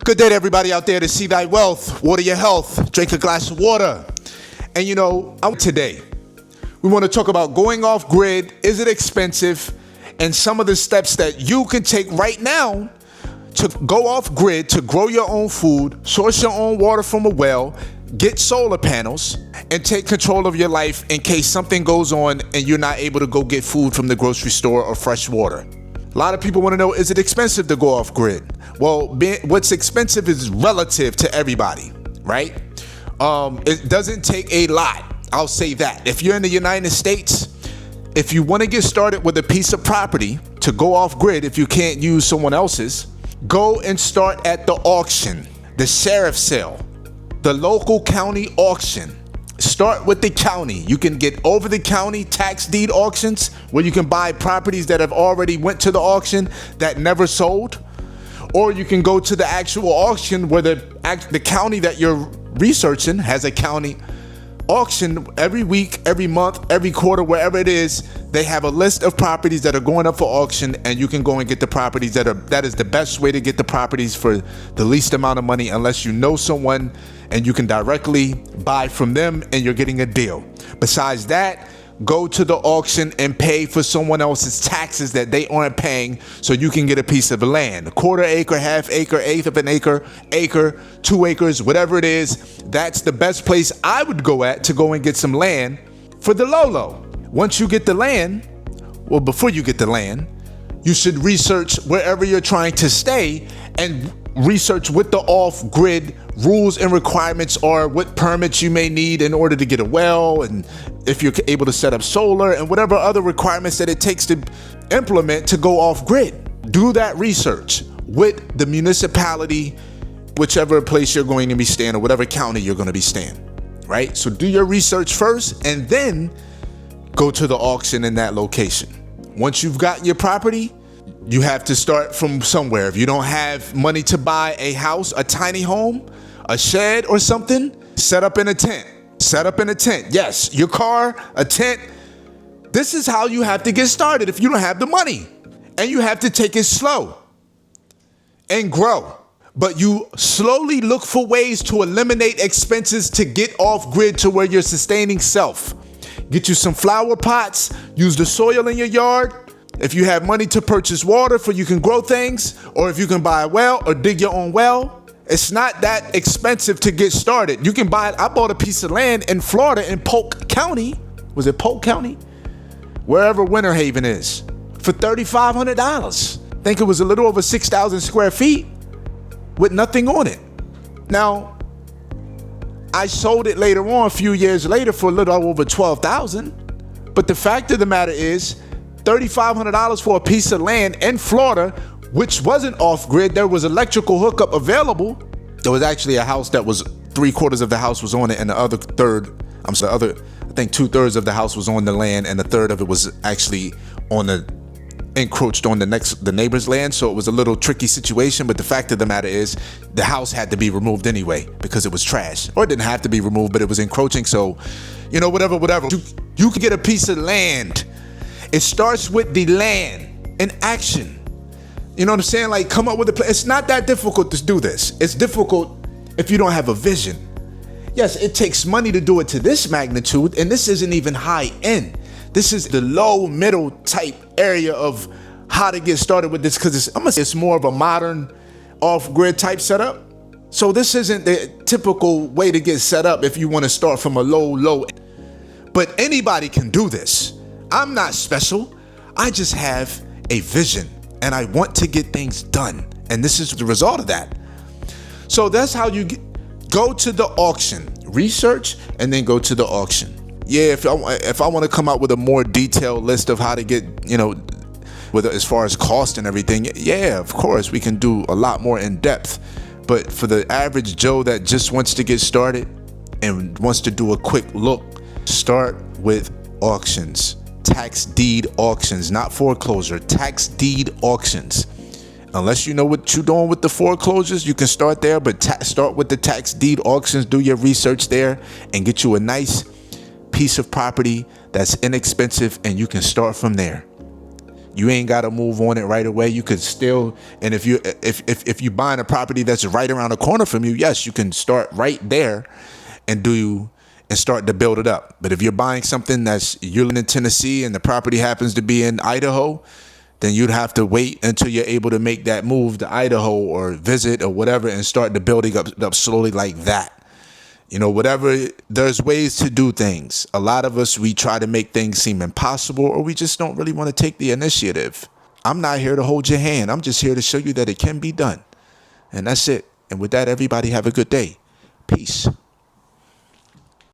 Good day to everybody out there to see thy wealth, water your health, drink a glass of water. And today, we want to talk about going off grid. Is it expensive? And some of the steps that you can take right now to go off grid, to grow your own food, source your own water from a well, get solar panels, and take control of your life in case something goes on and you're not able to go get food from the grocery store or fresh water. A lot of people want to know, is it expensive to go off grid? Well, what's expensive is relative to everybody, right? It doesn't take a lot. I'll say that. If you're in the United States, if you want to get started with a piece of property to go off grid, if you can't use someone else's, go and start at the auction, the sheriff sale, the local county auction. Start with the county. You can get over the county tax deed auctions where you can buy properties that have already went to the auction that never sold. Or you can go to the actual auction where the county that you're researching has a county auction every week, every month, every quarter, wherever it is. They have a list of properties that are going up for auction, and you can go and get the properties that is the best way to get the properties for the least amount of money, unless you know someone and you can directly buy from them and you're getting a deal. Besides that, go to the auction and pay for someone else's taxes that they aren't paying so you can get a piece of land. A quarter acre, half acre, eighth of an acre, 2 acres, whatever it is. That's the best place I would go at to go and get some land for the low. Once you get the land, well, before you get the land, you should research wherever you're trying to stay and research what the off-grid rules and requirements are, what permits you may need in order to get a well, and if you're able to set up solar and whatever other requirements that it takes to implement to go off-grid. Do that research with the municipality, whichever place you're going to be staying or whatever county you're going to be staying, right? So do your research first and then go to the auction in that location. Once you've got your property, you have to start from somewhere. If you don't have money to buy a house, a tiny home, a shed or something, set up in a tent. Set up in a tent. Yes, your car, a tent. This is how you have to get started if you don't have the money. And you have to take it slow and grow. But you slowly look for ways to eliminate expenses to get off grid to where you're sustaining self. Get you some flower pots, use the soil in your yard. If you have money to purchase water for you can grow things, or if you can buy a well or dig your own well, it's not that expensive to get started. You can buy it. I bought a piece of land in Florida in Polk County. Was it Polk County? Wherever Winter Haven is, for $3,500. I think it was a little over 6,000 square feet with nothing on it. Now, I sold it later on, a few years later, for a little over $12,000. But the fact of the matter is, $3,500 for a piece of land in Florida, which wasn't off grid. There was electrical hookup available. There was actually a house that was 3/4 of the house was on it, and the other third, I think 2/3 of the house was on the land, and a third of it was actually encroached on the neighbor's land. So it was a little tricky situation. But the fact of the matter is, the house had to be removed anyway because it was trash, or it didn't have to be removed, but it was encroaching. So, whatever. You can get a piece of land. It starts with the land in action. You know what I'm saying? Like, come up with a plan. It's not that difficult to do this. It's difficult if you don't have a vision. Yes, it takes money to do it to this magnitude, and this isn't even high end. This is the low middle type area of how to get started with this, because it's more of a modern off-grid type setup. So this isn't the typical way to get set up if you want to start from a low. But anybody can do this. I'm not special. I just have a vision and I want to get things done. And this is the result of that. So that's how you go to the auction, research, and then go to the auction. Yeah, if I want to come out with a more detailed list of how to get, as far as cost and everything, yeah, of course, we can do a lot more in depth. But for the average Joe that just wants to get started and wants to do a quick look, start with auctions. Tax deed auctions, not foreclosure, tax deed auctions. Unless you know what you're doing with the foreclosures, you can start there, but start with the tax deed auctions. Do your research there and get you a nice piece of property that's inexpensive, and you can start from there. You ain't got to move on it right away. You could still, and if you buying a property that's right around the corner from you, yes, you can start right there and start to build it up. But if you're buying something you're living in Tennessee and the property happens to be in Idaho, then you'd have to wait until you're able to make that move to Idaho or visit or whatever and start the building up slowly like that. You know, whatever, there's ways to do things. A lot of us, we try to make things seem impossible, or we just don't really want to take the initiative. I'm not here to hold your hand. I'm just here to show you that it can be done. And that's it. And with that, everybody have a good day. Peace.